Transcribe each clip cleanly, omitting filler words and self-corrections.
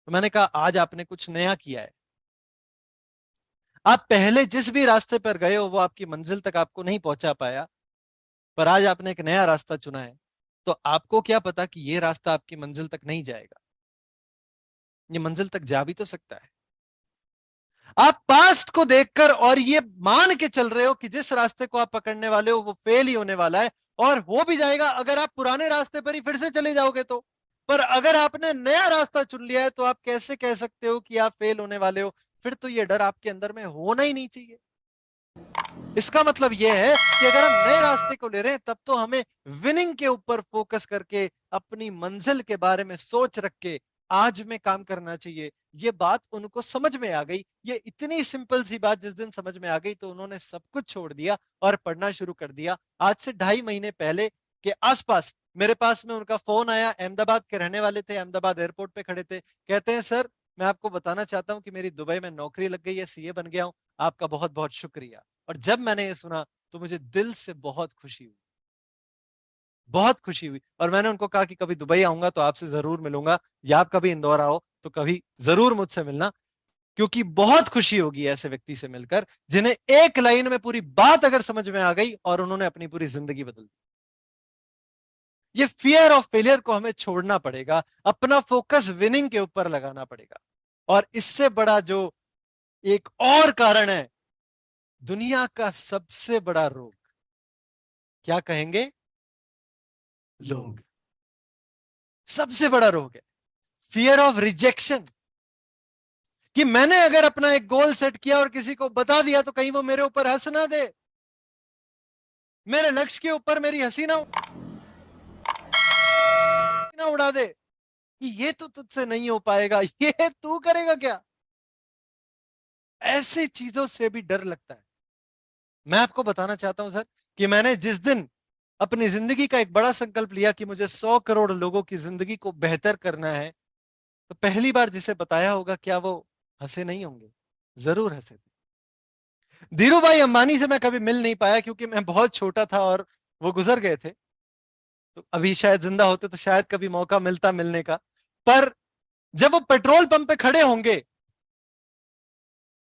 तो मैंने कहा आज आपने कुछ नया किया है। आप पहले जिस भी रास्ते पर गए हो वो आपकी मंजिल तक आपको नहीं पहुंचा पाया, पर आज आपने एक नया रास्ता चुना है। तो आपको क्या पता कि ये रास्ता आपकी मंजिल तक नहीं जाएगा, ये मंजिल तक जा भी तो सकता है। आप पास्ट को देखकर और ये मान के चल रहे हो कि जिस रास्ते को आप पकड़ने वाले हो वो फेल ही होने वाला है, और हो भी जाएगा अगर आप पुराने रास्ते पर ही फिर से चले जाओगे तो। पर अगर आपने नया रास्ता चुन लिया है तो आप कैसे कह सकते हो कि आप फेल होने वाले हो? फिर तो ये डर आपके अंदर में होना ही नहीं चाहिए। इसका मतलब यह है कि अगर हम नए रास्ते को ले रहे हैं तब तो हमें विनिंग के ऊपर फोकस करके अपनी मंजिल के बारे में सोच रख के आज में काम करना चाहिए। ये बात उनको समझ में आ गई। ये इतनी सिंपल सी बात जिस दिन समझ में आ गई तो उन्होंने सब कुछ छोड़ दिया और पढ़ना शुरू कर दिया। आज से 2.5 महीने पहले के आसपास मेरे पास में उनका फोन आया। अहमदाबाद के रहने वाले थे, अहमदाबाद एयरपोर्ट पे खड़े थे। कहते हैं सर, मैं आपको बताना चाहता हूं कि मेरी दुबई में नौकरी लग गई है, सीए बन गया हूं। आपका बहुत बहुत शुक्रिया। और जब मैंने ये सुना तो मुझे दिल से बहुत खुशी हुई, बहुत खुशी हुई। और मैंने उनको कहा कि कभी दुबई आऊंगा तो आपसे जरूर मिलूंगा, या आप कभी इंदौर आओ तो कभी जरूर मुझसे मिलना, क्योंकि बहुत खुशी होगी ऐसे व्यक्ति से मिलकर जिन्हें एक लाइन में पूरी बात अगर समझ में आ गई और उन्होंने अपनी पूरी जिंदगी बदल दी। ये फियर ऑफ फेलियर को हमें छोड़ना पड़ेगा, अपना फोकस विनिंग के ऊपर लगाना पड़ेगा। और इससे बड़ा जो एक और कारण है, दुनिया का सबसे बड़ा रोग, क्या कहेंगे? लोग। सबसे बड़ा रोग है फियर ऑफ रिजेक्शन। कि मैंने अगर अपना एक गोल सेट किया और किसी को बता दिया तो कहीं वो मेरे ऊपर हंस ना दे, मेरे लक्ष्य के ऊपर मेरी हंसी ना उड़ा दे कि ये तो तुझसे नहीं हो पाएगा, ये तू करेगा क्या। ऐसी चीजों से भी डर लगता है। मैं आपको बताना चाहता हूं सर कि मैंने जिस दिन अपनी जिंदगी का एक बड़ा संकल्प लिया कि मुझे 100 करोड़ लोगों की जिंदगी को बेहतर करना है, तो पहली बार जिसे बताया होगा क्या वो हंसे नहीं होंगे? जरूर हंसे थे। धीरू भाई अंबानी से मैं कभी मिल नहीं पाया क्योंकि मैं बहुत छोटा था और वो गुजर गए थे। तो अभी शायद जिंदा होते तो शायद कभी मौका मिलता मिलने का। पर जब वो पेट्रोल पंप पे खड़े होंगे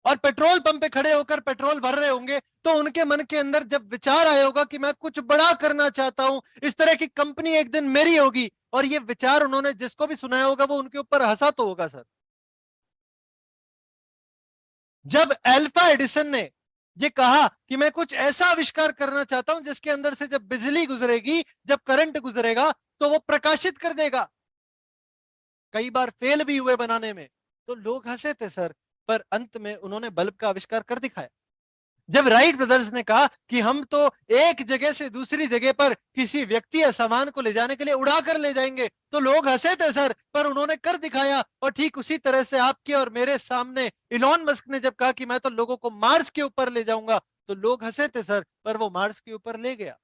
और पेट्रोल पंप पे खड़े होकर पेट्रोल भर रहे होंगे तो उनके मन के अंदर जब विचार आया होगा कि मैं कुछ बड़ा करना चाहता हूं, इस तरह की कंपनी एक दिन मेरी होगी, और ये विचार उन्होंने जिसको भी सुनाया होगा वो उनके ऊपर हंसा तो होगा सर। जब अल्फा एडिसन ने ये कहा कि मैं कुछ ऐसा आविष्कार करना चाहता हूं जिसके अंदर से जब बिजली गुजरेगी, जब करंट गुजरेगा तो वो प्रकाशित कर देगा, कई बार फेल भी हुए बनाने में, तो लोग हंसे थे सर। पर अंत में उन्होंने बल्ब का आविष्कार कर दिखाया। जब राइट ब्रदर्स ने कहा कि हम तो एक जगह से दूसरी जगह पर किसी व्यक्ति या सामान को ले जाने के लिए उड़ा कर ले जाएंगे, तो लोग हंसे थे सर, पर उन्होंने कर दिखाया। और ठीक उसी तरह से आपके और मेरे सामने इलॉन मस्क ने जब कहा कि मैं तो लोगों को मार्स के ऊपर ले जाऊंगा, तो लोग हंसे थे सर, पर वो मार्स के ऊपर ले गया।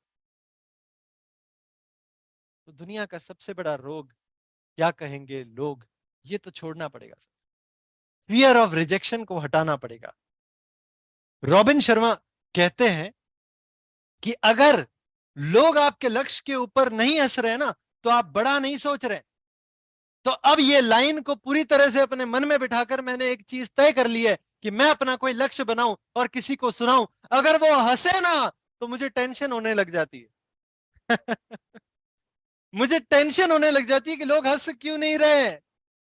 तो दुनिया का सबसे बड़ा रोग, क्या कहेंगे लोग, ये तो छोड़ना पड़ेगा सर। फियर ऑफ रिजेक्शन को हटाना पड़ेगा। रॉबिन शर्मा कहते हैं कि अगर लोग आपके लक्ष्य के ऊपर नहीं हंस रहे ना तो आप बड़ा नहीं सोच रहे। तो अब ये लाइन को पूरी तरह से अपने मन में बिठाकर मैंने एक चीज तय कर ली है कि मैं अपना कोई लक्ष्य बनाऊं और किसी को सुनाऊं, अगर वो हंसे ना तो मुझे टेंशन होने लग जाती है। मुझे टेंशन होने लग जाती है कि लोग हंस क्यों नहीं रहे।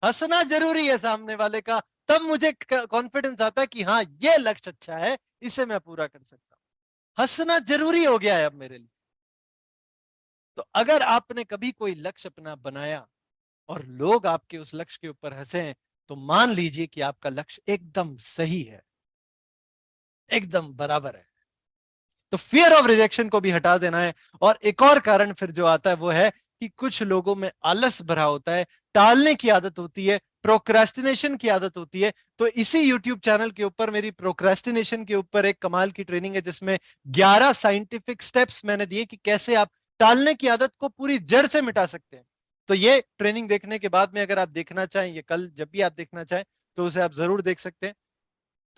हंसना जरूरी है सामने वाले का, तब मुझे कॉन्फिडेंस आता है कि हाँ ये लक्ष्य अच्छा है, इसे मैं पूरा कर सकता हूं। हंसना जरूरी हो गया है अब मेरे लिए। तो अगर आपने कभी कोई लक्ष्य अपना बनाया और लोग आपके उस लक्ष्य के ऊपर हंसे हैं, तो मान लीजिए कि आपका लक्ष्य एकदम सही है, एकदम बराबर है। तो फियर ऑफ रिजेक्शन को भी हटा देना है। और एक और कारण फिर जो आता है वो है कि कुछ लोगों में आलस भरा होता है, टालने की आदत होती है, प्रोक्रेस्टिनेशन की आदत होती है। तो इसी यूट्यूब चैनल के ऊपर मेरी प्रोक्रेस्टिनेशन के ऊपर एक कमाल की ट्रेनिंग है जिसमें 11 साइंटिफिक स्टेप्स मैंने दिए कि कैसे आप टालने की आदत को पूरी जड़ से मिटा सकते हैं। तो ये ट्रेनिंग देखने के बाद में अगर आप देखना चाहें, ये कल जब भी आप देखना चाहें तो उसे आप जरूर देख सकते हैं।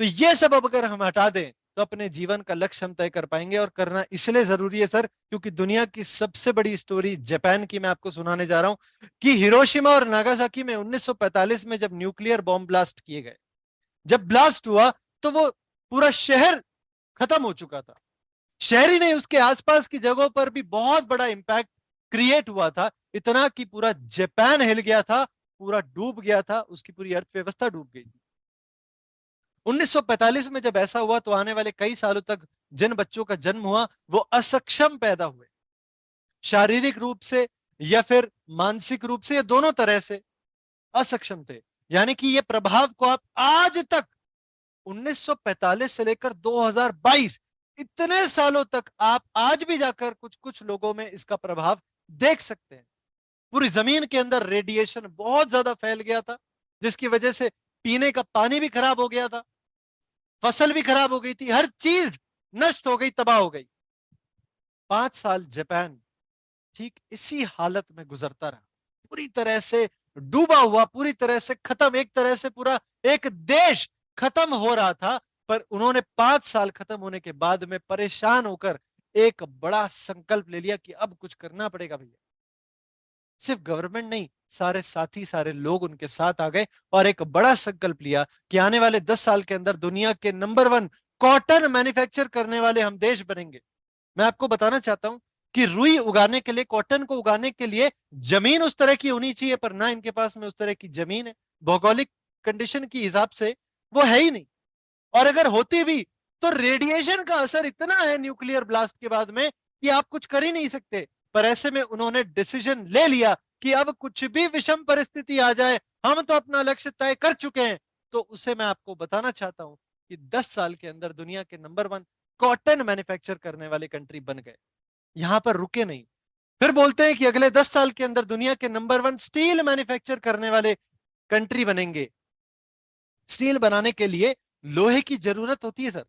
तो ये सब अब अगर हम हटा दें तो अपने जीवन का लक्ष्य हम तय कर पाएंगे। और करना इसलिए जरूरी है सर, क्योंकि दुनिया की सबसे बड़ी स्टोरी जापान की मैं आपको सुनाने जा रहा हूं कि हिरोशिमा और नागासाकी में 1945 में जब न्यूक्लियर बॉम्ब ब्लास्ट किए गए, जब ब्लास्ट हुआ तो वो पूरा शहर खत्म हो चुका था। शहर ही नहीं, उसके आसपास की जगहों पर भी बहुत बड़ा इंपैक्ट क्रिएट हुआ था, इतना कि पूरा जापान हिल गया था, पूरा डूब गया था, उसकी पूरी अर्थव्यवस्था डूब गई थी। 1945 में जब ऐसा हुआ तो आने वाले कई सालों तक जिन बच्चों का जन्म हुआ वो असक्षम पैदा हुए, शारीरिक रूप से या फिर मानसिक रूप से, या दोनों तरह से असक्षम थे। यानी कि ये प्रभाव को आप आज तक 1945 से लेकर 2022 इतने सालों तक आप आज भी जाकर कुछ कुछ लोगों में इसका प्रभाव देख सकते हैं। पूरी जमीन के अंदर रेडिएशन बहुत ज्यादा फैल गया था, जिसकी वजह से पीने का पानी भी खराब हो गया था, फसल भी खराब हो गई थी, हर चीज नष्ट हो गई, तबाह हो गई। 5 साल जापान ठीक इसी हालत में गुजरता रहा, पूरी तरह से डूबा हुआ, पूरी तरह से खत्म, एक तरह से पूरा एक देश खत्म हो रहा था। पर उन्होंने 5 साल खत्म होने के बाद में परेशान होकर एक बड़ा संकल्प ले लिया कि अब कुछ करना पड़ेगा भैया। सिर्फ गवर्नमेंट नहीं, सारे साथी, सारे लोग उनके साथ आ गए और एक बड़ा संकल्प लिया कि आने वाले 10 साल के अंदर दुनिया के नंबर 1 कॉटन मैन्युफैक्चर करने वाले हम देश बनेंगे। मैं आपको बताना चाहता हूं कि रुई उगाने के लिए, कॉटन को उगाने के लिए जमीन उस तरह की होनी चाहिए, पर ना इनके पास में उस तरह की जमीन है, भौगोलिक कंडीशन की हिसाब से वो है ही नहीं। और अगर होती भी तो रेडिएशन का असर इतना है न्यूक्लियर ब्लास्ट के बाद में कि आप कुछ कर ही नहीं सकते। पर ऐसे में उन्होंने डिसीजन ले लिया कि अब कुछ भी विषम परिस्थिति आ जाए, हम तो अपना लक्ष्य तय कर चुके हैं। तो उसे मैं आपको बताना चाहता हूं कि 10 साल के अंदर दुनिया के नंबर 1 कॉटन मैन्युफैक्चर करने वाले कंट्री बन गए। यहां पर रुके नहीं, फिर बोलते हैं कि अगले 10 साल के अंदर दुनिया के नंबर 1 स्टील मैन्युफैक्चर करने वाले कंट्री बनेंगे। स्टील बनाने के लिए लोहे की जरूरत होती है सर।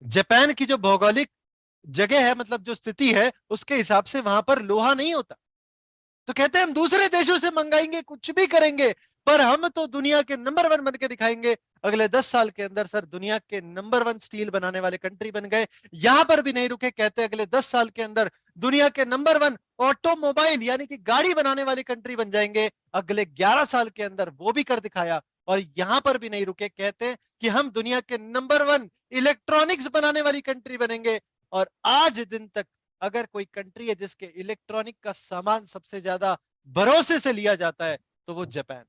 जापान की जो भौगोलिक जगह है, मतलब जो स्थिति है, उसके हिसाब से वहां पर लोहा नहीं होता। तो कहते हैं हम दूसरे देशों से मंगाएंगे, कुछ भी करेंगे, पर हम तो दुनिया के नंबर 1 बन के दिखाएंगे। अगले 10 साल के अंदर सर दुनिया के नंबर 1 स्टील बनाने वाले कंट्री बन गए। यहां पर भी नहीं रुके, कहते अगले 10 साल के अंदर दुनिया के नंबर 1 ऑटोमोबाइल यानी कि गाड़ी बनाने वाली कंट्री बन जाएंगे। अगले 11 साल के अंदर वो भी कर दिखाया। और यहां पर भी नहीं रुके, कहते हैं कि हम दुनिया के नंबर 1 इलेक्ट्रॉनिक्स बनाने वाली कंट्री बनेंगे। और आज दिन तक अगर कोई कंट्री है जिसके इलेक्ट्रॉनिक का सामान सबसे ज्यादा भरोसे से लिया जाता है तो वो जापान।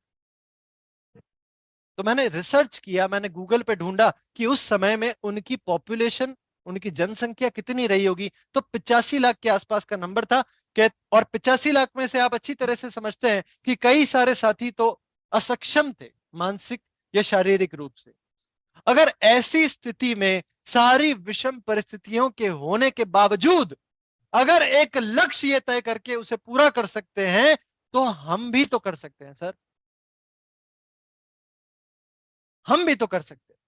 तो मैंने रिसर्च किया, मैंने गूगल पे ढूंढा कि उस समय में उनकी पॉपुलेशन, उनकी जनसंख्या कितनी रही होगी, तो 85 लाख के आसपास का नंबर था। और 85 लाख में से आप अच्छी तरह से समझते हैं कि कई सारे साथी तो असक्षम थे मानसिक या शारीरिक रूप से। अगर ऐसी स्थिति में सारी विषम परिस्थितियों के होने के बावजूद अगर एक लक्ष्य ये तय करके उसे पूरा कर सकते हैं तो हम भी तो कर सकते हैं सर, हम भी तो कर सकते हैं।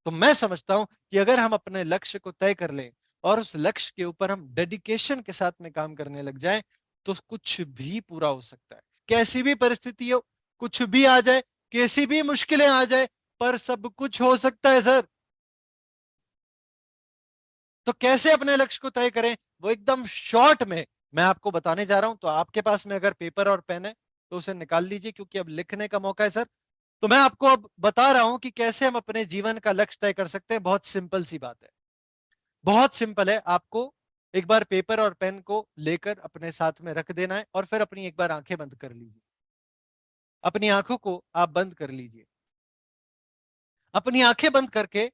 तो मैं समझता हूं कि अगर हम अपने लक्ष्य को तय कर लें और उस लक्ष्य के ऊपर हम डेडिकेशन के साथ में काम करने लग जाएं तो कुछ भी पूरा हो सकता है। कैसी भी परिस्थिति हो, कुछ भी आ जाए, कैसी भी मुश्किलें आ जाए, पर सब कुछ हो सकता है सर। तो कैसे अपने लक्ष्य को तय करें, वो एकदम शॉर्ट में मैं आपको बताने जा रहा हूं। तो आपके पास में अगर पेपर और पेन है तो उसे निकाल लीजिए, क्योंकि अब लिखने का मौका है सर। तो मैं आपको अब बता रहा हूं कि कैसे हम अपने जीवन का लक्ष्य तय कर सकते हैं। बहुत सिंपल सी बात है, बहुत सिंपल है। आपको एक बार पेपर और पेन को लेकर अपने साथ में रख देना है और फिर अपनी एक बार आंखें बंद कर लीजिए। अपनी आंखों को आप बंद कर लीजिए। अपनी आंखें बंद करके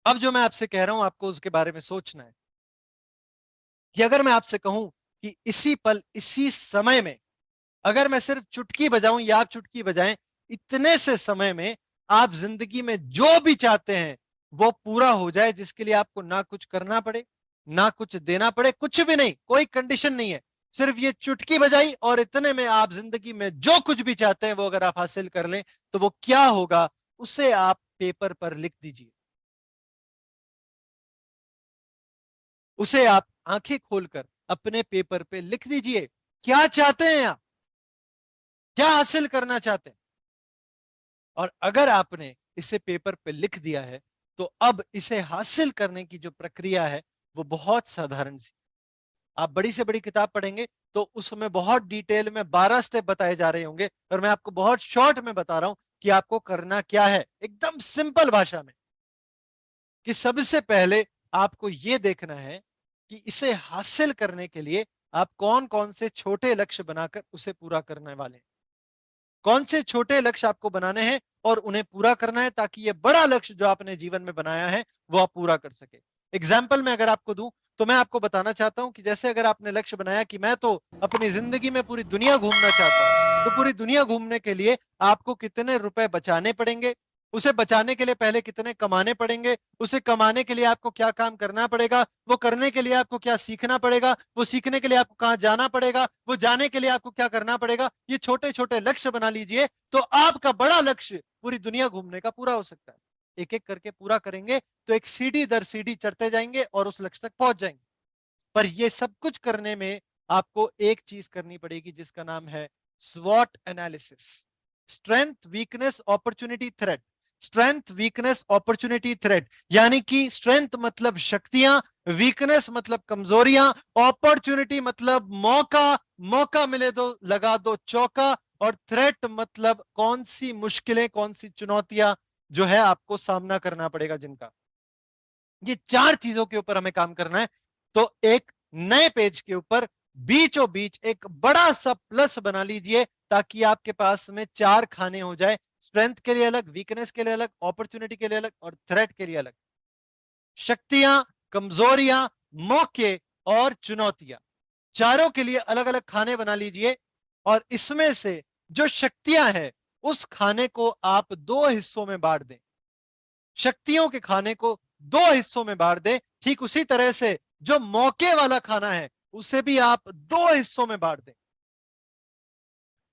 अब जो मैं आपसे कह रहा हूं आपको उसके बारे में सोचना है कि अगर मैं आपसे कहूं कि इसी पल, इसी समय में अगर मैं सिर्फ चुटकी बजाऊं या आप चुटकी बजाएं, इतने से समय में आप जिंदगी में जो भी चाहते हैं वो पूरा हो जाए, जिसके लिए आपको ना कुछ करना पड़े, ना कुछ देना पड़े, कुछ भी नहीं, कोई कंडीशन नहीं है। सिर्फ ये चुटकी बजाई और इतने में आप जिंदगी में जो कुछ भी चाहते हैं वो अगर आप हासिल कर लें तो वो क्या होगा, उसे आप पेपर पर लिख दीजिए। उसे आप आंखें खोलकर अपने पेपर पे लिख दीजिए। क्या चाहते हैं आप, क्या हासिल करना चाहते हैं। और अगर आपने इसे पेपर पे लिख दिया है तो अब इसे हासिल करने की जो प्रक्रिया है वो बहुत साधारण सी। आप बड़ी से बड़ी किताब पढ़ेंगे तो उसमें बहुत डिटेल में 12 स्टेप बताए जा रहे होंगे, और मैं आपको बहुत शॉर्ट में बता रहा हूं कि आपको करना क्या है, एकदम सिंपल भाषा में। कि सबसे पहले आपको यह देखना है कि इसे हासिल करने के लिए आप कौन कौन से छोटे लक्ष्य बनाकर उसे पूरा करने वाले हैं। कौन से छोटे लक्ष्य आपको बनाने हैं और उन्हें पूरा करना है, ताकि यह बड़ा लक्ष्य जो आपने जीवन में बनाया है वो आप पूरा कर सके। एग्जाम्पल में अगर आपको दूं तो मैं आपको बताना चाहता हूं कि जैसे अगर आपने लक्ष्य बनाया कि मैं तो अपनी जिंदगी में पूरी दुनिया घूमना चाहता हूं, तो पूरी दुनिया घूमने के लिए आपको कितने रुपए बचाने पड़ेंगे, उसे बचाने के लिए पहले कितने कमाने पड़ेंगे, उसे कमाने के लिए आपको क्या काम करना पड़ेगा, वो करने के लिए आपको क्या सीखना पड़ेगा, वो सीखने के लिए आपको कहां जाना पड़ेगा, वो जाने के लिए आपको क्या करना पड़ेगा। ये छोटे छोटे लक्ष्य बना लीजिए, तो आपका बड़ा लक्ष्य पूरी दुनिया घूमने का पूरा हो सकता है। एक एक करके पूरा करेंगे तो एक सीढ़ी दर सीढ़ी चढ़ते जाएंगे और उस लक्ष्य तक पहुंच जाएंगे। पर ये सब कुछ करने में आपको एक चीज करनी पड़ेगी जिसका नाम है स्वॉट analysis. Strength, weakness, opportunity, threat. Strength, weakness, opportunity, threat. यानी कि स्ट्रेंथ मतलब शक्तियां, वीकनेस मतलब कमजोरियां, अपॉर्चुनिटी मतलब मौका, मौका मिले तो लगा दो चौका, और थ्रेट मतलब कौन सी मुश्किलें, कौन सी चुनौतियां जो है आपको सामना करना पड़ेगा जिनका। ये चार चीजों के ऊपर हमें काम करना है। तो एक नए पेज के ऊपर बीचों बीच एक बड़ा सा प्लस बना लीजिए, ताकि आपके पास में चार खाने हो जाए। स्ट्रेंथ के लिए अलग, वीकनेस के लिए अलग, अपॉर्चुनिटी के लिए अलग और थ्रेट के लिए अलग। शक्तियां, कमजोरियां, मौके और चुनौतियां, चारों के लिए अलग अलग खाने बना लीजिए। और इसमें से जो शक्तियां हैं उस खाने को आप दो हिस्सों में बांट दें। शक्तियों के खाने को दो हिस्सों में बांट दें। ठीक उसी तरह से जो मौके वाला खाना है उसे भी आप दो हिस्सों में बांट दें।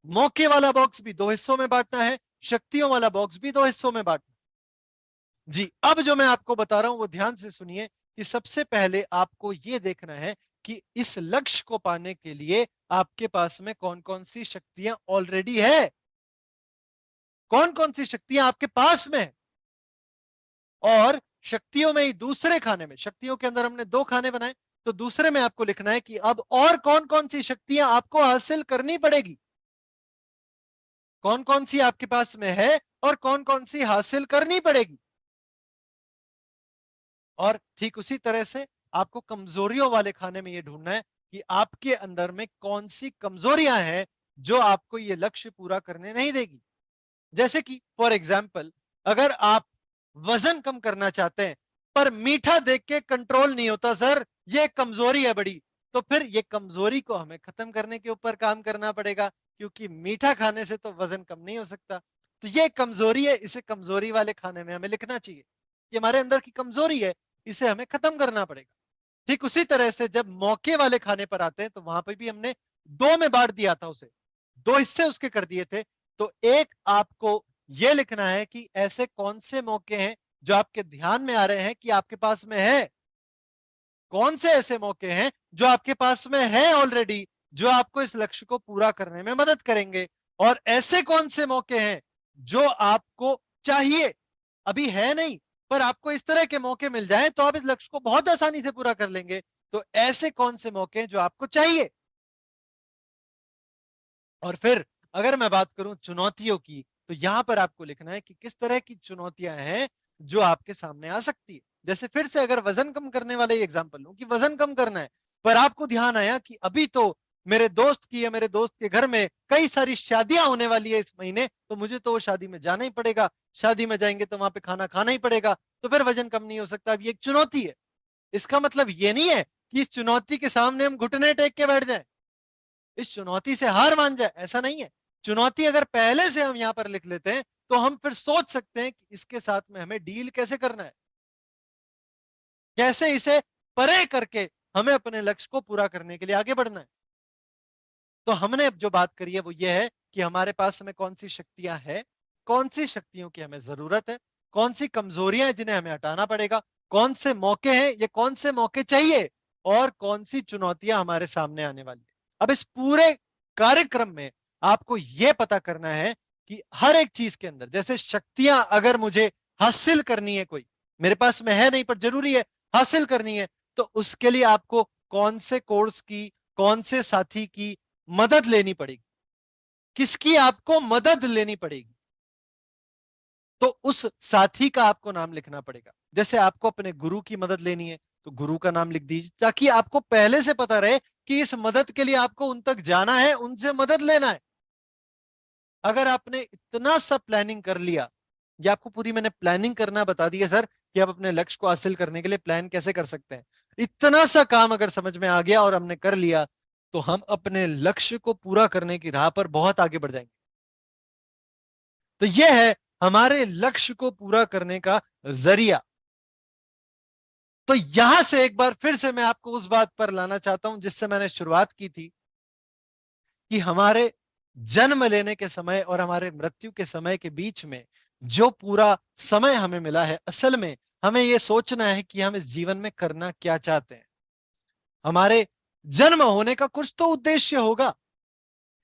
मौके वाला बॉक्स भी दो हिस्सों में बांटना है, शक्तियों वाला बॉक्स भी दो हिस्सों में बांटना है। जी, अब जो मैं आपको बता रहा हूं वो ध्यान से सुनिए कि सबसे पहले आपको यह देखना है कि इस लक्ष्य को पाने के लिए आपके पास में कौन कौन सी शक्तियां ऑलरेडी है, कौन कौन सी शक्तियां आपके पास में है। और शक्तियों में ही दूसरे खाने में, शक्तियों के अंदर हमने दो खाने बनाए, तो दूसरे में आपको लिखना है कि अब और कौन कौन सी शक्तियां आपको हासिल करनी पड़ेगी, कौन कौन सी आपके पास में है और कौन कौन सी हासिल करनी पड़ेगी। और ठीक उसी तरह से आपको कमजोरियों वाले खाने में यह ढूंढना है कि आपके अंदर में कौन सी कमजोरियां हैं जो आपको यह लक्ष्य पूरा करने नहीं देगी। जैसे कि फॉर एग्जाम्पल, अगर आप वजन कम करना चाहते हैं पर मीठा देख के कंट्रोल नहीं होता, सर ये कमजोरी है बड़ी, तो फिर ये कमजोरी को हमें खत्म करने के ऊपर काम करना पड़ेगा, क्योंकि मीठा खाने से तो वजन कम नहीं हो सकता। तो ये कमजोरी है, इसे कमजोरी वाले खाने में हमें लिखना चाहिए। ये हमारे अंदर की कमजोरी है, इसे हमें खत्म करना पड़ेगा। ठीक उसी तरह से जब मौके वाले खाने पर आते हैं तो वहां पर भी हमने दो में बांट दिया था उसे, दो हिस्से उसके कर दिए थे। तो एक आपको यह लिखना है कि ऐसे कौन से मौके हैं जो आपके ध्यान में आ रहे हैं कि आपके पास में है, कौन से ऐसे मौके हैं जो आपके पास में है ऑलरेडी, जो आपको इस लक्ष्य को पूरा करने में मदद करेंगे, और ऐसे कौन से मौके हैं जो आपको चाहिए, अभी है नहीं पर आपको इस तरह के मौके मिल जाएं तो आप इस लक्ष्य को बहुत आसानी से पूरा कर लेंगे। तो ऐसे कौन से मौके हैं जो आपको चाहिए। और फिर अगर मैं बात करूं चुनौतियों की, तो यहां पर आपको लिखना है कि किस तरह की चुनौतियां हैं जो आपके सामने आ सकती है। जैसे फिर से अगर वजन कम करने वाले एग्जांपल लूं कि वजन कम करना है, पर आपको ध्यान आया कि अभी तो मेरे दोस्त की या मेरे दोस्त के घर में कई सारी शादियां होने वाली है इस महीने, तो मुझे तो वो शादी में जाना ही पड़ेगा, शादी में जाएंगे तो वहां पे खाना खाना ही पड़ेगा, तो फिर वजन कम नहीं हो सकता। अब ये एक चुनौती है। इसका मतलब ये नहीं है कि इस चुनौती के सामने हम घुटने टेक के बैठ जाएं, इस चुनौती से हार मान जाए, ऐसा नहीं है। चुनौती अगर पहले से हम यहां पर लिख लेते हैं तो हम फिर सोच सकते हैं कि इसके साथ में हमें डील कैसे करना है, कैसे इसे परे करके हमें अपने लक्ष्य को पूरा करने के लिए आगे बढ़ना है। तो हमने जो बात करी है वो ये है कि हमारे पास में कौन सी शक्तियां हैं, कौन सी शक्तियों की हमें जरूरत है, कौन सी कमजोरियां हैं जिन्हें हमें हटाना पड़ेगा, कौन से मौके हैं, ये कौन से मौके चाहिए, और कौन सी चुनौतियां हमारे सामने आने वाली है। अब इस पूरे कार्यक्रम में आपको यह पता करना है कि हर एक चीज के अंदर, जैसे शक्तियां अगर मुझे हासिल करनी है कोई, मेरे पास में है नहीं पर जरूरी है, हासिल करनी है, तो उसके लिए आपको कौन से कोर्स की, कौन से साथी की मदद लेनी पड़ेगी, किसकी आपको मदद लेनी पड़ेगी, तो उस साथी का आपको नाम लिखना पड़ेगा। जैसे आपको अपने गुरु की मदद लेनी है तो गुरु का नाम लिख दीजिए, ताकि आपको पहले से पता रहे कि इस मदद के लिए आपको उन तक जाना है, उनसे मदद लेना है। अगर आपने इतना सा प्लानिंग कर लिया, ये आपको पूरी मैंने प्लानिंग करना बता दिया सर कि आप अपने लक्ष्य को हासिल करने के लिए प्लान कैसे कर सकते हैं, इतना सा काम अगर समझ में आ गया और हमने कर लिया, तो हम अपने लक्ष्य को पूरा करने की राह पर बहुत आगे बढ़ जाएंगे। तो यह है हमारे लक्ष्य को पूरा करने का जरिया। तो यहां से एक बार फिर से मैं आपको उस बात पर लाना चाहता हूं जिससे मैंने शुरुआत की थी, कि हमारे जन्म लेने के समय और हमारे मृत्यु के समय के बीच में जो पूरा समय हमें मिला है, असल में हमें यह सोचना है कि हम इस जीवन में करना क्या चाहते हैं। हमारे जन्म होने का कुछ तो उद्देश्य होगा।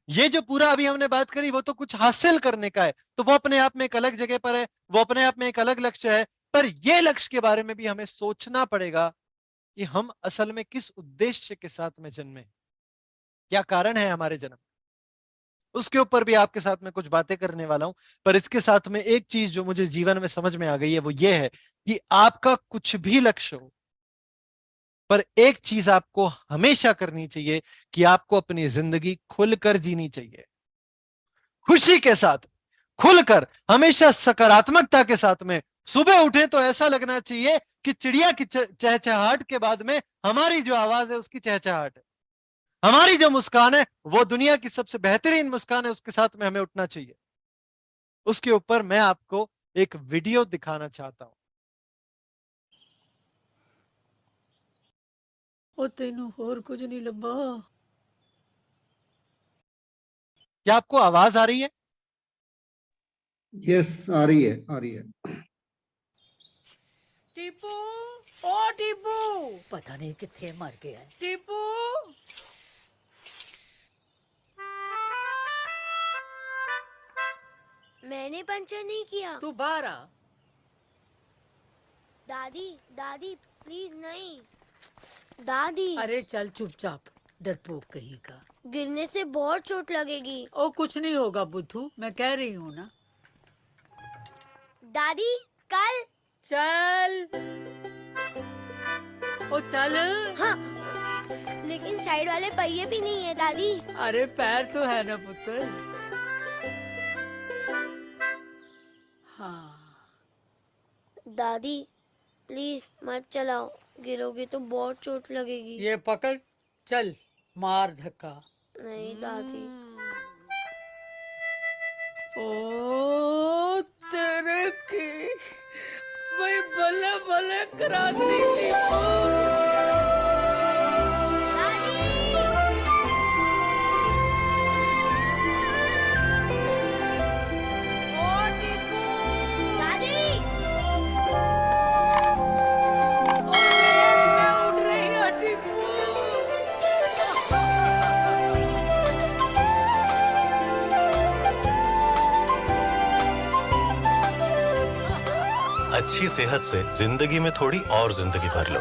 ये जो पूरा अभी हमने बात करी वो तो कुछ हासिल करने का है, तो वो अपने आप में एक अलग जगह पर है, वो अपने आप में एक अलग लक्ष्य है। पर यह लक्ष्य के बारे में भी हमें सोचना पड़ेगा कि हम असल में किस उद्देश्य के साथ में जन्मे, क्या कारण है हमारे जन्म। उसके ऊपर भी आपके साथ में कुछ बातें करने वाला हूं। पर इसके साथ में एक चीज जो मुझे जीवन में समझ में आ गई है वो ये है कि आपका कुछ भी लक्ष्य हो, पर एक चीज आपको हमेशा करनी चाहिए कि आपको अपनी जिंदगी खुलकर जीनी चाहिए, खुशी के साथ, खुलकर, हमेशा सकारात्मकता के साथ में। सुबह उठे तो ऐसा लगना चाहिए कि चिड़िया की चहचहाहट के बाद में हमारी जो आवाज है उसकी चहचहाहट है, हमारी जो मुस्कान है वो दुनिया की सबसे बेहतरीन मुस्कान है, उसके साथ में हमें उठना चाहिए। उसके ऊपर मैं आपको एक वीडियो दिखाना चाहता हूं। ਉਹ ਤੈਨੂੰ ਹੋਰ ਕੁਝ ਨਹੀਂ ਲੱਭਾ। क्या आपको आवाज आ रही है? यस, आ रही है, आ रही है। टीपू, ओ टीपू, पता नहीं कितने मर गया है। टीपू, मैंने पंचर नहीं किया। तू बाहर आ। दादी दादी प्लीज नहीं। दादी अरे चल चुपचाप, डरपोक कहीं का। गिरने से बहुत चोट लगेगी। ओ कुछ नहीं होगा बुद्धू, मैं कह रही हूँ ना। दादी कल। चल, ओ चल। हाँ, लेकिन साइड वाले पहिए भी नहीं है दादी। अरे पैर तो है ना पुत्र। हाँ दादी प्लीज मत चलाओ, गिरोगी तो बहुत चोट लगेगी। ये पकड़, चल मार धक्का। नहीं दादी। ओ तेरे की मैं भले भले कराती थी। अच्छी सेहत से जिंदगी में थोड़ी और जिंदगी भर लो।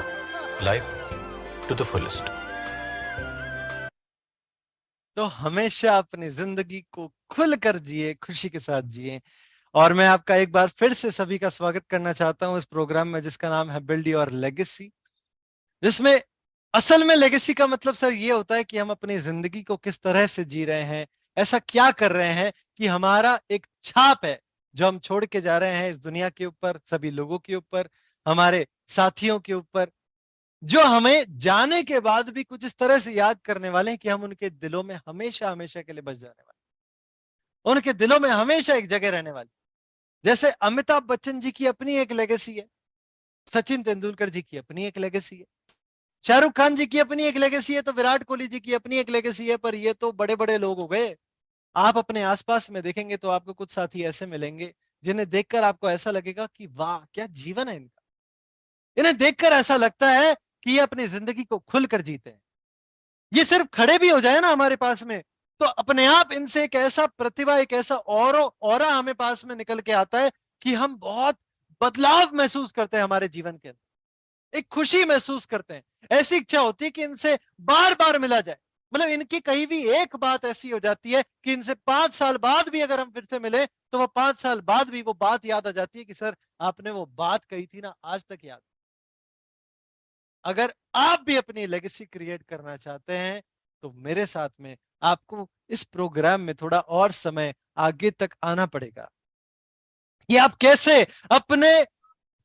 Life to the fullest. तो हमेशा अपनी जिंदगी को खुलकर जिए, खुशी के साथ जिए। और मैं आपका एक बार फिर से सभी का स्वागत करना चाहता हूं इस प्रोग्राम में जिसका नाम है बिल्ड योर लेगेसी, जिसमें असल में लेगेसी का मतलब सर ये होता है कि हम अपनी जिंदगी को किस तरह से जी रहे हैं, ऐसा क्या कर रहे हैं कि हमारा एक छाप है जो हम छोड़ के जा रहे हैं इस दुनिया के ऊपर, सभी लोगों के ऊपर, हमारे साथियों के ऊपर, जो हमें जाने के बाद भी कुछ इस तरह से याद करने वाले हैं कि हम उनके दिलों में हमेशा हमेशा के लिए बस जाने वाले, उनके दिलों में हमेशा एक जगह रहने वाली। जैसे अमिताभ बच्चन जी की अपनी एक लेगेसी है, सचिन तेंदुलकर जी की अपनी एक लेगेसी है, शाहरुख खान जी की अपनी एक लेगेसी है, तो विराट कोहली जी की अपनी एक लेगेसी है। पर ये तो बड़े बड़े लोग हो गए। आप अपने आसपास में देखेंगे तो आपको कुछ साथी ऐसे मिलेंगे जिन्हें देखकर आपको ऐसा लगेगा कि वाह क्या जीवन है इनका। इन्हें देखकर ऐसा लगता है कि ये अपनी जिंदगी को खुलकर जीते हैं। ये सिर्फ खड़े भी हो जाए ना हमारे पास में, तो अपने आप इनसे एक ऐसा प्रतिभा, एक ऐसा ऑरा हमें पास में निकल के आता है कि हम बहुत बदलाव महसूस करते हैं हमारे जीवन के अंदर, एक खुशी महसूस करते हैं, ऐसी इच्छा होती है कि इनसे बार बार मिला जाए। मतलब इनकी कहीं भी एक बात ऐसी हो जाती है कि इनसे 5 साल बाद भी अगर हम फिर से मिले तो वो 5 साल बाद भी वो बात याद आ जाती है कि सर आपने वो बात कही थी ना, आज तक याद। अगर आप भी अपनी लेगेसी क्रिएट करना चाहते हैं तो मेरे साथ में आपको इस प्रोग्राम में थोड़ा और समय आगे तक आना पड़ेगा। ये आप कैसे अपने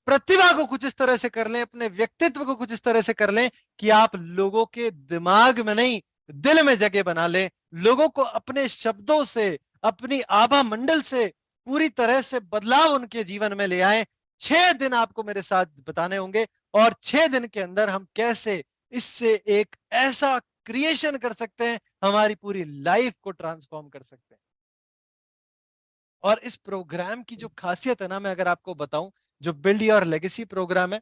प्रतिभा को कुछ इस तरह से कर लें, अपने व्यक्तित्व को कुछ इस तरह से कर लें कि आप लोगों के दिमाग में नहीं दिल में जगह बना लें, लोगों को अपने शब्दों से, अपनी आभा मंडल से पूरी तरह से बदलाव उनके जीवन में ले आए। 6 दिन आपको मेरे साथ बताने होंगे और 6 दिन के अंदर हम कैसे इससे एक ऐसा क्रिएशन कर सकते हैं, हमारी पूरी लाइफ को ट्रांसफॉर्म कर सकते हैं। और इस प्रोग्राम की जो खासियत है ना, मैं अगर आपको बताऊं, जो बिल्ड योर लेगेसी प्रोग्राम है,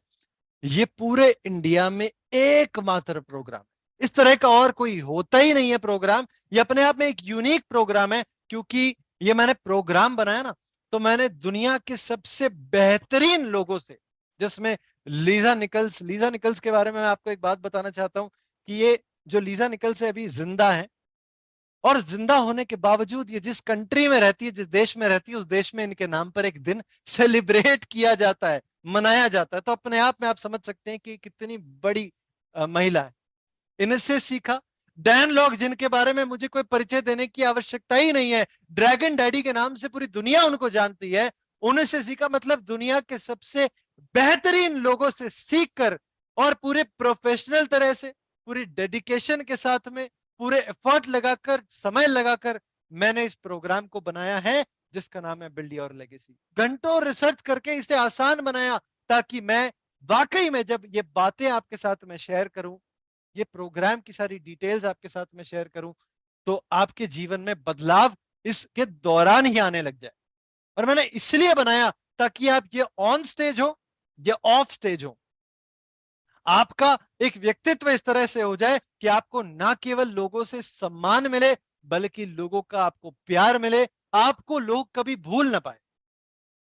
ये पूरे इंडिया में एकमात्र प्रोग्राम, इस तरह का और कोई होता ही नहीं है प्रोग्राम। ये अपने आप में एक यूनिक प्रोग्राम है, क्योंकि ये मैंने प्रोग्राम बनाया ना, तो मैंने दुनिया के सबसे बेहतरीन लोगों से, जिसमें लीजा निकल्स के बारे में मैं आपको एक बात बताना चाहता हूं कि ये जो लीजा निकल्स है अभी जिंदा है, और जिंदा होने के बावजूद ये जिस कंट्री में रहती है, जिस देश में रहती है, उस देश में इनके नाम पर एक दिन सेलिब्रेट किया जाता है, मनाया जाता है। तो अपने आप में आप समझ सकते हैं कि कितनी बड़ी महिला है। इनसे सीखा। डैन लॉग, जिनके बारे में मुझे कोई परिचय देने की आवश्यकता ही नहीं है, ड्रैगन डैडी के नाम से पूरी दुनिया उनको जानती है, उनसे सीखा। मतलब दुनिया के सबसे बेहतरीन लोगों से सीखकर और पूरे प्रोफेशनल तरह से, पूरी डेडिकेशन के साथ में, पूरे एफर्ट लगाकर, समय लगाकर मैंने इस प्रोग्राम को बनाया है, जिसका नाम है बिल्ड योर लेगेसी। घंटों रिसर्च करके इसे आसान बनाया, ताकि मैं वाकई में जब ये बातें आपके साथ में शेयर करूं, ये प्रोग्राम की सारी डिटेल्स आपके साथ में शेयर करूं, तो आपके जीवन में बदलाव इसके दौरान ही आने लग जाए। और मैंने इसलिए बनाया ताकि आप ये ऑन स्टेज हो, ये ऑफ स्टेज हो, आपका एक व्यक्तित्व इस तरह से हो जाए कि आपको ना केवल लोगों से सम्मान मिले, बल्कि लोगों का आपको प्यार मिले, आपको लोग कभी भूल ना पाए।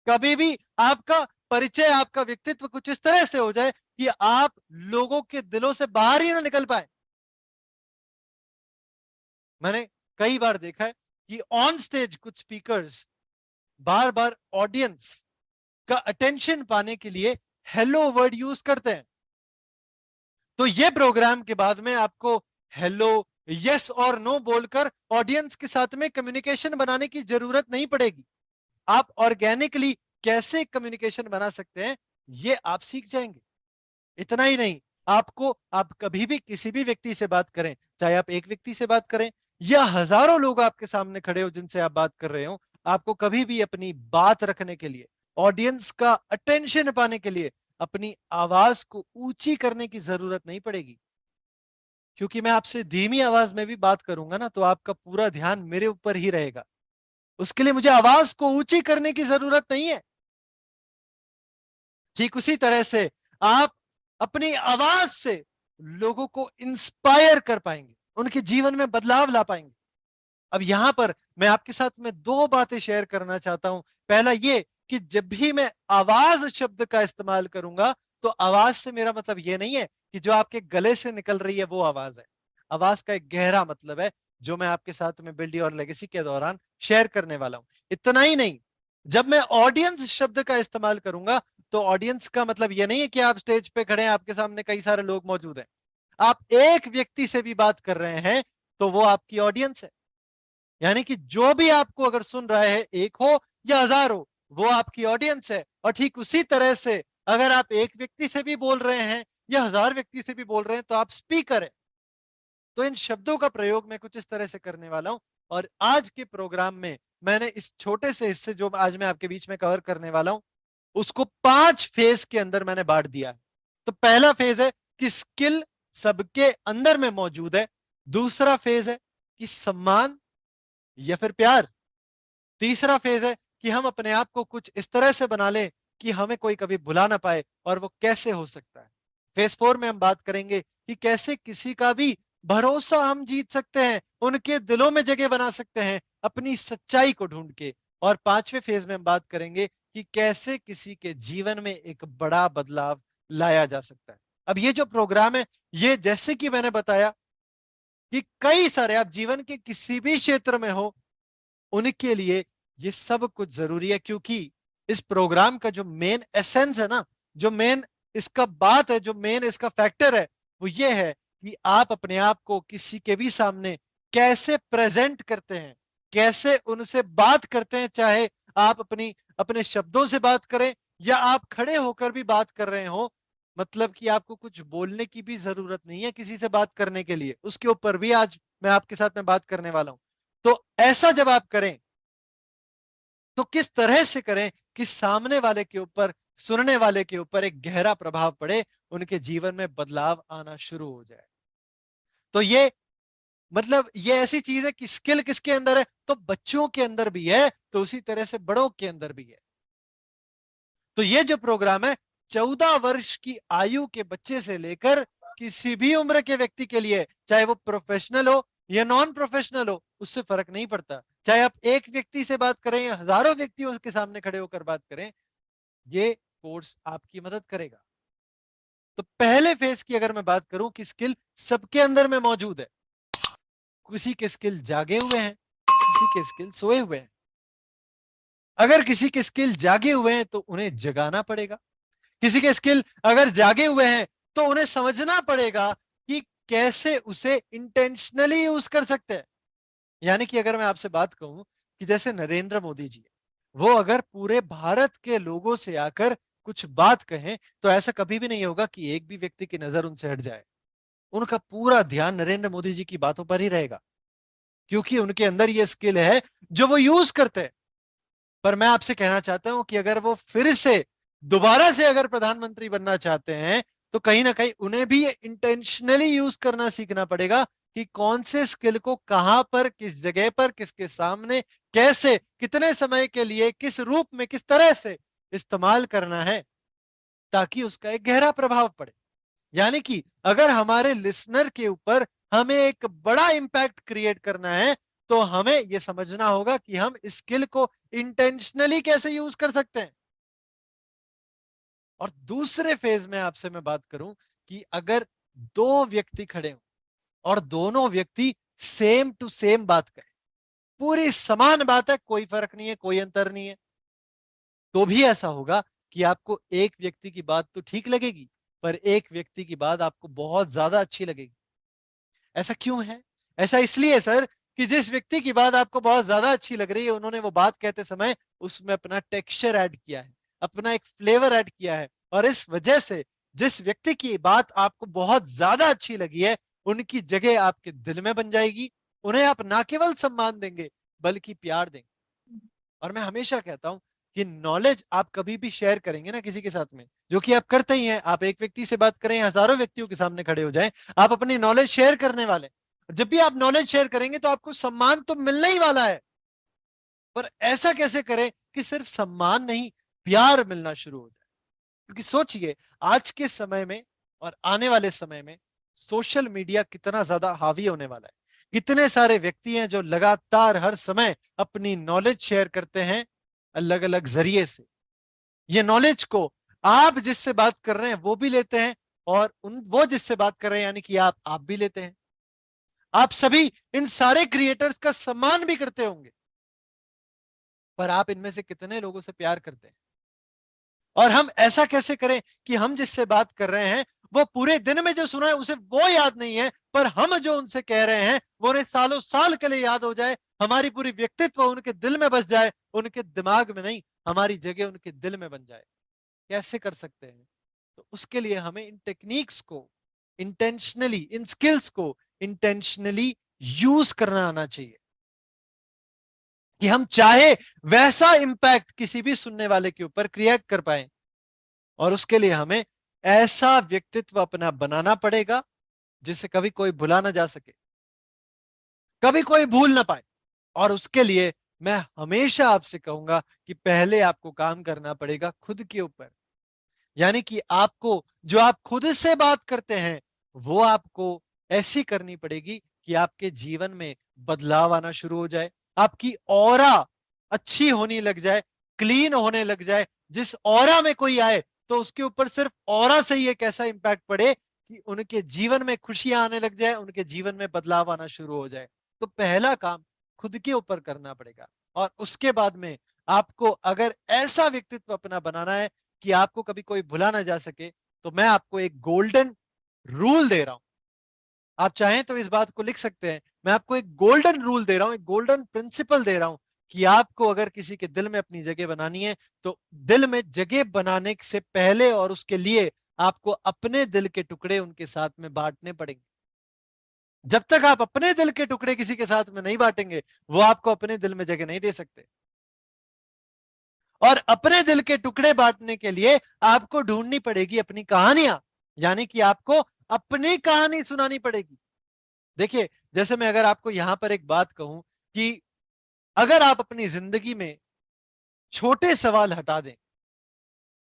कभी भी आपका परिचय, आपका व्यक्तित्व कुछ इस तरह से हो जाए कि आप लोगों के दिलों से बाहर ही ना निकल पाए। मैंने कई बार देखा है कि ऑन स्टेज कुछ स्पीकर्स बार बार ऑडियंस का अटेंशन पाने के लिए हेलो वर्ड यूज करते हैं। तो ये प्रोग्राम के बाद में आपको हेलो, यस और नो बोलकर ऑडियंस के साथ में कम्युनिकेशन बनाने की जरूरत नहीं पड़ेगी। आप ऑर्गेनिकली कैसे कम्युनिकेशन बना सकते हैं, ये आप सीख जाएंगे। इतना ही नहीं, आपको, आप कभी भी किसी भी व्यक्ति से बात करें, चाहे आप एक व्यक्ति से बात करें या हजारों लोग आपके सामने खड़े हो जिनसे आप बात कर रहे हो, आपको कभी भी अपनी बात रखने के लिए, ऑडियंस का अटेंशन पाने के लिए अपनी आवाज को ऊंची करने की जरूरत नहीं पड़ेगी। क्योंकि मैं आपसे धीमी आवाज में भी बात करूंगा ना, तो आपका पूरा ध्यान मेरे ऊपर ही रहेगा। उसके लिए मुझे आवाज को ऊंची करने की जरूरत नहीं है। ठीक उसी तरह से आप अपनी आवाज से लोगों को इंस्पायर कर पाएंगे, उनके जीवन में बदलाव ला पाएंगे। अब यहां पर मैं आपके साथ में 2 बातें शेयर करना चाहता हूं। पहला ये कि जब भी मैं आवाज शब्द का इस्तेमाल करूंगा, तो आवाज से मेरा मतलब ये नहीं है कि जो आपके गले से निकल रही है वो आवाज है। आवाज का एक गहरा मतलब है, जो मैं आपके साथ में बिल्ड योर लेगेसी के दौरान शेयर करने वाला हूं। इतना ही नहीं, जब मैं ऑडियंस शब्द का इस्तेमाल करूंगा, तो ऑडियंस का मतलब यह नहीं है कि आप स्टेज पे खड़े हैं, आपके सामने कई सारे लोग मौजूद हैं। आप एक व्यक्ति से भी बात कर रहे हैं तो वो आपकी ऑडियंस है। यानी कि जो भी आपको अगर सुन रहा है, एक हो या हजार हो, वो आपकी ऑडियंस है। और ठीक उसी तरह से अगर आप एक व्यक्ति से भी बोल रहे हैं या 1000 व्यक्ति से भी बोल रहे हैं, तो आप स्पीकर है। तो इन शब्दों का प्रयोग मैं कुछ इस तरह से करने वाला हूं। और आज के प्रोग्राम में मैंने इस छोटे से हिस्से जो आज मैं आपके बीच में कवर करने वाला हूं, उसको 5 फेज के अंदर मैंने बांट दिया है। तो पहला फेज है कि स्किल सबके अंदर में मौजूद है। दूसरा फेज है कि सम्मान या फिर प्यार। तीसरा फेज है कि हम अपने आप को कुछ इस तरह से बना लें कि हमें कोई कभी भुला ना पाए, और वो कैसे हो सकता है। फेज 4 में हम बात करेंगे कि कैसे किसी का भी भरोसा हम जीत सकते हैं, उनके दिलों में जगह बना सकते हैं अपनी सच्चाई को ढूंढ के। और 5वें फेज में हम बात करेंगे कि कैसे किसी के जीवन में एक बड़ा बदलाव लाया जा सकता है। अब ये जो प्रोग्राम है, ये जैसे कि मैंने बताया कि कई सारे, आप जीवन के किसी भी क्षेत्र में हो, उनके लिए ये सब कुछ जरूरी है, क्योंकि इस प्रोग्राम का जो मेन एसेंस है ना, जो मेन इसका बात है, जो मेन इसका फैक्टर है, वो ये है कि आप अपने आप को किसी के भी सामने कैसे प्रेजेंट करते हैं, कैसे उनसे बात करते हैं, चाहे आप अपने शब्दों से बात करें या आप खड़े होकर भी बात कर रहे हो। मतलब कि आपको कुछ बोलने की भी जरूरत नहीं है किसी से बात करने के लिए, उसके ऊपर भी आज मैं आपके साथ में बात करने वाला हूं। तो ऐसा जब आप करें तो किस तरह से करें कि सामने वाले के ऊपर, सुनने वाले के ऊपर एक गहरा प्रभाव पड़े, उनके जीवन में बदलाव आना शुरू हो जाए। तो ये मतलब ये ऐसी चीज है कि स्किल किसके अंदर है, तो बच्चों के अंदर भी है, तो उसी तरह से बड़ों के अंदर भी है। तो ये जो प्रोग्राम है 14 वर्ष की आयु के बच्चे से लेकर किसी भी उम्र के व्यक्ति के लिए, चाहे वो प्रोफेशनल हो या नॉन प्रोफेशनल हो, उससे फर्क नहीं पड़ता। चाहे आप एक व्यक्ति से बात करें या हजारों व्यक्तियों के सामने खड़े होकर बात करें, ये कोर्स आपकी मदद करेगा। तो पहले फेज की अगर मैं बात करूं कि स्किल सबके अंदर में मौजूद है, किसी के स्किल जागे हुए हैं, किसी के स्किल सोए हुए हैं। अगर किसी के स्किल जागे हुए हैं तो उन्हें जगाना पड़ेगा, किसी के स्किल अगर जागे हुए हैं तो उन्हें समझना पड़ेगा कि कैसे उसे इंटेंशनली यूज कर सकते हैं। यानी कि अगर मैं आपसे बात कहूं कि जैसे नरेंद्र मोदी जी, वो अगर पूरे भारत के लोगों से आकर कुछ बात कहें तो ऐसा कभी भी नहीं होगा कि एक भी व्यक्ति की नजर उनसे हट जाए। उनका पूरा ध्यान नरेंद्र मोदी जी की बातों पर ही रहेगा, क्योंकि उनके अंदर ये स्किल है जो वो यूज करते हैं। पर मैं आपसे कहना चाहता हूं कि अगर वो फिर से दोबारा से अगर प्रधानमंत्री बनना चाहते हैं तो कहीं ना कहीं उन्हें भी इंटेंशनली यूज करना सीखना पड़ेगा कि कौन से स्किल को कहां पर, किस जगह पर, किसके सामने, कैसे, कितने समय के लिए, किस रूप में, किस तरह से इस्तेमाल करना है ताकि उसका एक गहरा प्रभाव पड़े। यानी कि अगर हमारे लिसनर के ऊपर हमें एक बड़ा इंपैक्ट क्रिएट करना है तो हमें यह समझना होगा कि हम स्किल को इंटेंशनली कैसे यूज कर सकते हैं। और दूसरे फेज में आपसे मैं बात करूं कि अगर दो व्यक्ति खड़े हों और दोनों व्यक्ति सेम टू सेम बात करें, पूरी समान बात है, कोई फर्क नहीं है, कोई अंतर नहीं है, तो भी ऐसा होगा कि आपको एक व्यक्ति की बात तो ठीक लगेगी पर एक व्यक्ति की बात आपको बहुत ज्यादा अच्छी लगेगी। ऐसा क्यों है? ऐसा इसलिए सर कि जिस व्यक्ति की बात आपको बहुत ज्यादा अच्छी लग रही है, उन्होंने वो बात कहते समय उसमें अपना टेक्सचर ऐड किया है, अपना एक फ्लेवर ऐड किया है, और इस वजह से जिस व्यक्ति की बात आपको बहुत ज्यादा अच्छी लगी है, उनकी जगह आपके दिल में बन जाएगी। उन्हें आप ना केवल सम्मान देंगे बल्कि प्यार देंगे। और मैं हमेशा कहता हूं कि नॉलेज आप कभी भी शेयर करेंगे ना किसी के साथ में, जो कि आप करते ही हैं, आप एक व्यक्ति से बात करें, हजारों व्यक्तियों के सामने खड़े हो जाएं, आप अपनी नॉलेज शेयर करने वाले। जब भी आप नॉलेज शेयर करेंगे तो आपको सम्मान तो मिलने ही वाला है, पर ऐसा कैसे करें कि सिर्फ सम्मान नहीं, प्यार मिलना शुरू हो जाए। क्योंकि सोचिए आज के समय में और आने वाले समय में सोशल मीडिया कितना ज्यादा हावी होने वाला है। कितने सारे व्यक्ति हैं जो लगातार हर समय अपनी नॉलेज शेयर करते हैं अलग अलग जरिए से। ये नॉलेज को आप जिससे बात कर रहे हैं वो भी लेते हैं, और वो जिससे बात कर रहे हैं यानी कि आप भी लेते हैं। आप सभी इन सारे क्रिएटर्स का सम्मान भी करते होंगे, पर आप इनमें से कितने लोगों से प्यार करते हैं? और हम ऐसा कैसे करें कि हम जिससे बात कर रहे हैं वो पूरे दिन में जो सुना है उसे वो याद नहीं है, पर हम जो उनसे कह रहे हैं वो उन्हें सालों साल के लिए याद हो जाए, हमारी पूरी व्यक्तित्व उनके दिल में बस जाए, उनके दिमाग में नहीं, हमारी जगह उनके दिल में बन जाए। कैसे कर सकते हैं? तो उसके लिए हमें इन टेक्निक्स को इंटेंशनली, इन स्किल्स को इंटेंशनली यूज करना आना चाहिए कि हम चाहे वैसा इंपैक्ट किसी भी सुनने वाले के ऊपर क्रिएट कर पाए। और उसके लिए हमें ऐसा व्यक्तित्व अपना बनाना पड़ेगा जिसे कभी कोई भुला ना जा सके, कभी कोई भूल ना पाए। और उसके लिए मैं हमेशा आपसे कहूंगा कि पहले आपको काम करना पड़ेगा खुद के ऊपर। यानी कि आपको जो आप खुद से बात करते हैं वो आपको ऐसी करनी पड़ेगी कि आपके जीवन में बदलाव आना शुरू हो जाए, आपकी ऑरा अच्छी होनी लग जाए, क्लीन होने लग जाए, जिस ऑरा में कोई आए तो उसके ऊपर सिर्फ ऑरा से ही एक ऐसा इंपैक्ट पड़े कि उनके जीवन में खुशियां आने लग जाए, उनके जीवन में बदलाव आना शुरू हो जाए। तो पहला काम खुद के ऊपर करना पड़ेगा। और उसके बाद में आपको अगर ऐसा व्यक्तित्व अपना बनाना है कि आपको कभी कोई भुला ना जा सके, तो मैं आपको एक गोल्डन रूल दे रहा हूं। आप चाहें तो इस बात को लिख सकते हैं। मैं आपको एक गोल्डन रूल दे रहा हूं, एक गोल्डन प्रिंसिपल दे रहा हूं कि आपको अगर किसी के दिल में अपनी जगह बनानी है तो दिल में जगह बनाने से पहले और उसके लिए आपको अपने दिल के टुकड़े उनके साथ में बांटने पड़ेंगे। जब तक आप अपने दिल के टुकड़े किसी के साथ में नहीं बांटेंगे, वो आपको अपने दिल में जगह नहीं दे सकते। और अपने दिल के टुकड़े बांटने के लिए आपको ढूंढनी पड़ेगी अपनी कहानियां, यानी कि आपको अपनी कहानी सुनानी पड़ेगी। देखिए, जैसे मैं अगर आपको यहां पर एक बात कहूं कि अगर आप अपनी जिंदगी में छोटे सवाल हटा दें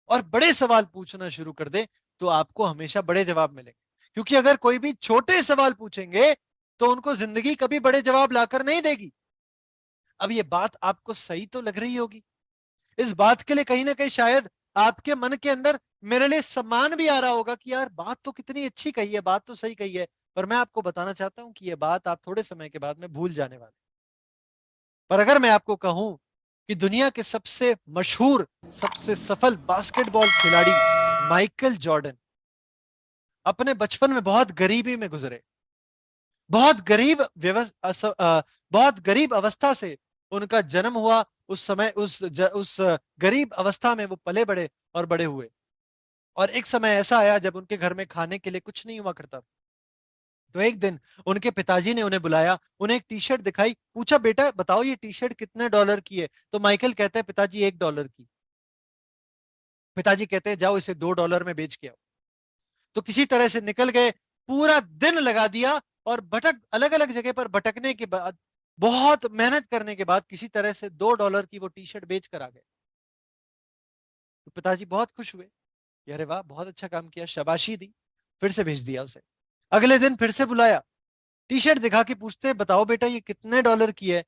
और बड़े सवाल पूछना शुरू कर दें, तो आपको हमेशा बड़े जवाब मिलेंगे। क्योंकि अगर कोई भी छोटे सवाल पूछेंगे तो उनको जिंदगी कभी बड़े जवाब लाकर नहीं देगी। अब ये बात आपको सही तो लग रही होगी, इस बात के लिए कहीं ना कहीं शायद आपके मन के अंदर मेरे लिए सम्मान भी आ रहा होगा कि यार बात तो कितनी अच्छी कही है, बात तो सही कही है। पर मैं आपको बताना चाहता हूं कि यह बात आप थोड़े समय के बाद में भूल जाने वाले। पर अगर मैं आपको कहूं कि दुनिया के सबसे मशहूर, सबसे सफल बास्केटबॉल खिलाड़ी माइकल जॉर्डन अपने बचपन में बहुत गरीबी में गुजरे, बहुत गरीब बहुत गरीब अवस्था से उनका जन्म हुआ। उस समय उस गरीब अवस्था में वो पले बड़े और बड़े हुए। और एक समय ऐसा आया जब उनके घर में खाने के लिए कुछ नहीं हुआ करता। तो एक दिन उनके पिताजी ने उन्हें बुलाया, उन्हें एक टी शर्ट दिखाई, पूछा बेटा बताओ ये टी शर्ट कितने डॉलर की है। तो माइकल कहते हैं पिताजी $1 की। पिताजी कहते हैं जाओ इसे $2 में बेच के आओ। तो किसी तरह से निकल गए, पूरा दिन लगा दिया और भटक अलग अलग जगह पर भटकने के बाद, बहुत मेहनत करने के बाद किसी तरह से $2 की वो टी शर्ट बेच कर आ गए। तो पिताजी बहुत खुश हुए, अरे वाह बहुत अच्छा काम किया, शाबाशी दी। फिर से भेज दिया उसे। अगले दिन फिर से बुलाया, टी शर्ट दिखा के पूछते बताओ बेटा ये कितने डॉलर की है।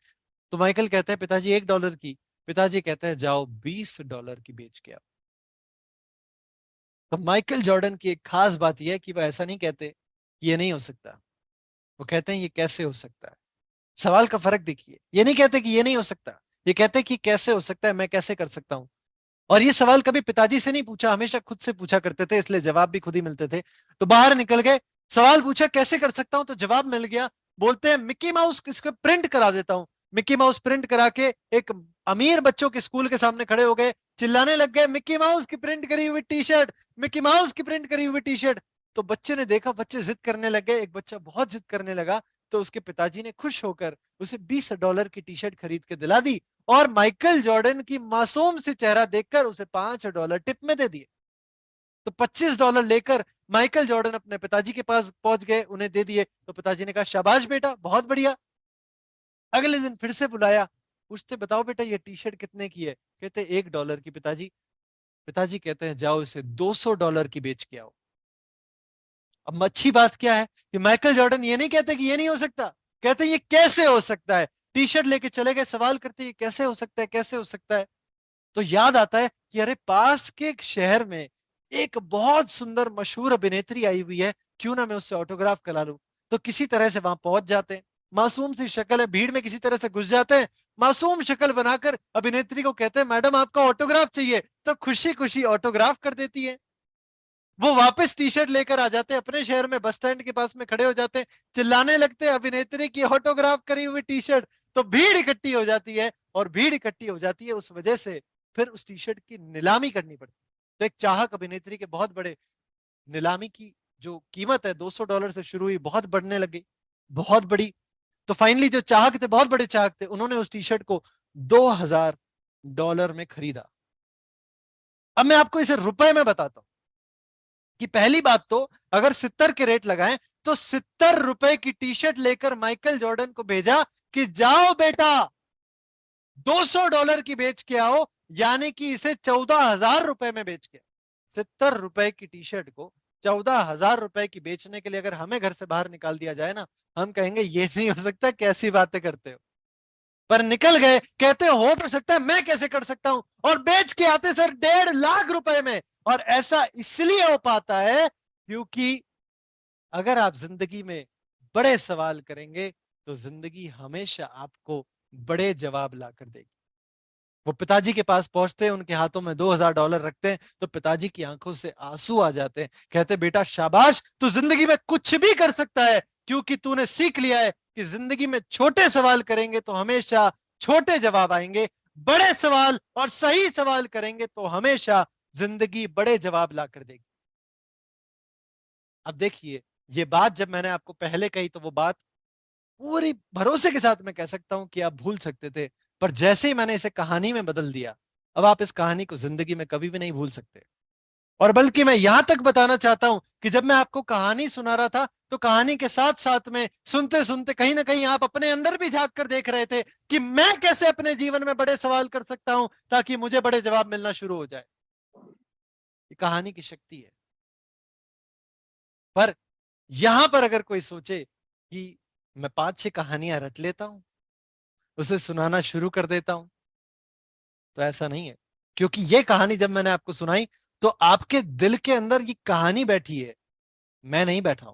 तो माइकल कहते हैं पिताजी $1 की। पिताजी कहते हैं जाओ $20 की बेच के आओ। तो माइकल जॉर्डन की एक खास बात यह है कि वह ऐसा नहीं कहते ये नहीं हो सकता, वो कहते हैं ये कैसे हो सकता है। सवाल का फर्क देखिए, ये नहीं कहते कि ये नहीं हो सकता, ये कहते हैं कि कैसे हो सकता है, मैं कैसे कर सकता हूं। और ये सवाल कभी पिताजी से नहीं पूछा, हमेशा खुद से पूछा करते थे, इसलिए जवाब भी खुद ही मिलते थे। तो बाहर निकल गए, सवाल पूछा कैसे कर सकता हूं, तो जवाब मिल गया। बोलते हैं मिक्की माउस इसको प्रिंट करा देता हूं। मिक्की माउस प्रिंट करा के एक अमीर बच्चों के स्कूल के सामने खड़े हो गए, चिल्लाने लग गए मिक्की माउस की प्रिंट करी हुई टी शर्ट, मिक्की माउस की प्रिंट करी हुई टी शर्ट। तो बच्चे ने देखा, बच्चे जिद करने लगे, एक बच्चा बहुत जिद करने लगा। तो उसके पिताजी ने खुश होकर उसे $20 की टी शर्ट खरीद के दिला दी और माइकल जॉर्डन की मासूम सी चेहरा देखकर उसे $5 टिप में दे दिए। तो $25 लेकर माइकल जॉर्डन अपने पिताजी के पास पहुंच गए, उन्हें दे दिए। तो पिताजी ने कहा शाबाश बेटा बहुत बढ़िया। अगले दिन फिर से बुलाया, पूछते बताओ बेटा ये टी शर्ट कितने की है। कहते $1 की पिताजी। पिताजी कहते हैं जाओ इसे $200 की बेच के आओ। अब अच्छी बात क्या है कि माइकल जॉर्डन ये नहीं कहते कि ये नहीं हो सकता, कहते ये कैसे हो सकता है। टी शर्ट लेके चले गए, सवाल करते ये कैसे हो सकता है, कैसे हो सकता है। तो याद आता है कि अरे पास के एक शहर में एक बहुत सुंदर मशहूर अभिनेत्री आई हुई है, क्यों ना मैं उससे ऑटोग्राफ करा लूं। तो किसी तरह से वहां पहुंच जाते हैं, मासूम सी शक्ल है, भीड़ में किसी तरह से घुस जाते हैं, मासूम शक्ल बनाकर अभिनेत्री को कहते हैं मैडम आपका ऑटोग्राफ चाहिए। तो खुशी खुशी ऑटोग्राफ कर देती है। वो वापस टी शर्ट लेकर आ जाते हैं, अपने शहर में बस स्टैंड के पास में खड़े हो जाते हैं, चिल्लाने लगते हैं अभिनेत्री की ऑटोग्राफ करी हुई टी शर्ट। तो भीड़ इकट्ठी हो जाती है, और भीड़ इकट्ठी हो जाती है उस वजह से फिर उस टी शर्ट की नीलामी करनी पड़ती है। तो एक चाहक अभिनेत्री के बहुत बड़े नीलामी की जो कीमत है $200 से शुरू हुई, बहुत बढ़ने लगी, बहुत बड़ी। तो फाइनली जो चाहक थे, बहुत बड़े चाहक थे, उन्होंने उस टी शर्ट को $2000 में खरीदा। अब मैं आपको इसे रुपए में बताता हूं कि पहली बात तो अगर 70 के रेट लगाएं तो $70 की टी शर्ट लेकर माइकल जॉर्डन को भेजा कि जाओ बेटा $200 की बेच के आओ, यानी कि इसे $14,000 में बेच के। $70 की टी शर्ट को $14,000 की बेचने के लिए अगर हमें घर से बाहर निकाल दिया जाए ना, हम कहेंगे ये नहीं हो सकता, कैसी बातें करते हो। पर निकल गए, कहते हो तो सकता है, मैं कैसे कर सकता हूं, और बेच के आते सर 1.5 लाख रुपए में। और ऐसा इसलिए हो पाता है क्योंकि अगर आप जिंदगी में बड़े सवाल करेंगे तो जिंदगी हमेशा आपको बड़े जवाब ला कर देगी। वो पिताजी के पास पहुंचते हैं, उनके हाथों में $2000 रखते हैं, तो पिताजी की आंखों से आंसू आ जाते हैं। कहते बेटा शाबाश, तू जिंदगी में कुछ भी कर सकता है, क्योंकि तूने सीख लिया है कि जिंदगी में छोटे सवाल करेंगे तो हमेशा छोटे जवाब आएंगे, बड़े सवाल और सही सवाल करेंगे तो हमेशा जिंदगी बड़े जवाब ला कर देगी। अब देखिए, ये बात जब मैंने आपको पहले कही तो वो बात पूरी भरोसे के साथ मैं कह सकता हूं कि आप भूल सकते थे, पर जैसे ही मैंने इसे कहानी में बदल दिया, अब आप इस कहानी को जिंदगी में कभी भी नहीं भूल सकते। और बल्कि मैं यहां तक बताना चाहता हूं कि जब मैं आपको कहानी सुना रहा था तो कहानी के साथ साथ में सुनते सुनते कहीं ना कहीं आप अपने अंदर भी झांक कर देख रहे थे कि मैं कैसे अपने जीवन में बड़े सवाल कर सकता हूं ताकि मुझे बड़े जवाब मिलना शुरू हो जाए। ये कहानी की शक्ति है। पर यहां पर अगर कोई सोचे कि मैं 5-6 कहानियां रट लेता हूं, उसे सुनाना शुरू कर देता हूं, तो ऐसा नहीं है। क्योंकि ये कहानी जब मैंने आपको सुनाई तो आपके दिल के अंदर ये कहानी बैठी है, मैं नहीं बैठा हूं।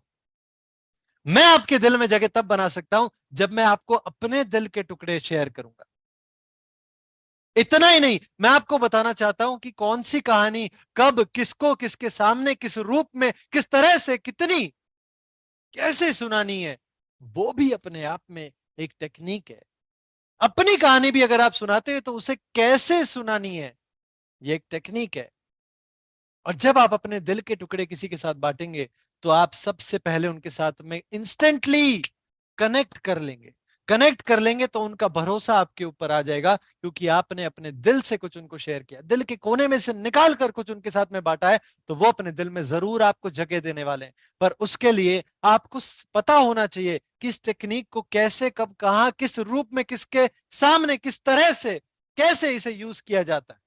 मैं आपके दिल में जगह तब बना सकता हूं जब मैं आपको अपने दिल के टुकड़े शेयर करूंगा। इतना ही नहीं, मैं आपको बताना चाहता हूं कि कौन सी कहानी कब किसको किसके सामने किस रूप में किस तरह से कितनी कैसे सुनानी है, वो भी अपने आप में एक टेक्निक है। अपनी कहानी भी अगर आप सुनाते हैं तो उसे कैसे सुनानी है, ये एक टेक्निक है। और जब आप अपने दिल के टुकड़े किसी के साथ बांटेंगे तो आप सबसे पहले उनके साथ में इंस्टेंटली कनेक्ट कर लेंगे। कनेक्ट कर लेंगे तो उनका भरोसा आपके ऊपर आ जाएगा, क्योंकि आपने अपने दिल से कुछ उनको शेयर किया, दिल के कोने में से निकाल कर कुछ उनके साथ में बांटा है, तो वो अपने दिल में जरूर आपको जगह देने वाले हैं। पर उसके लिए आपको पता होना चाहिए कि इस टेक्निक को कैसे, कब, कहां, किस रूप में, किसके सामने, किस तरह से, कैसे इसे यूज किया जाता है।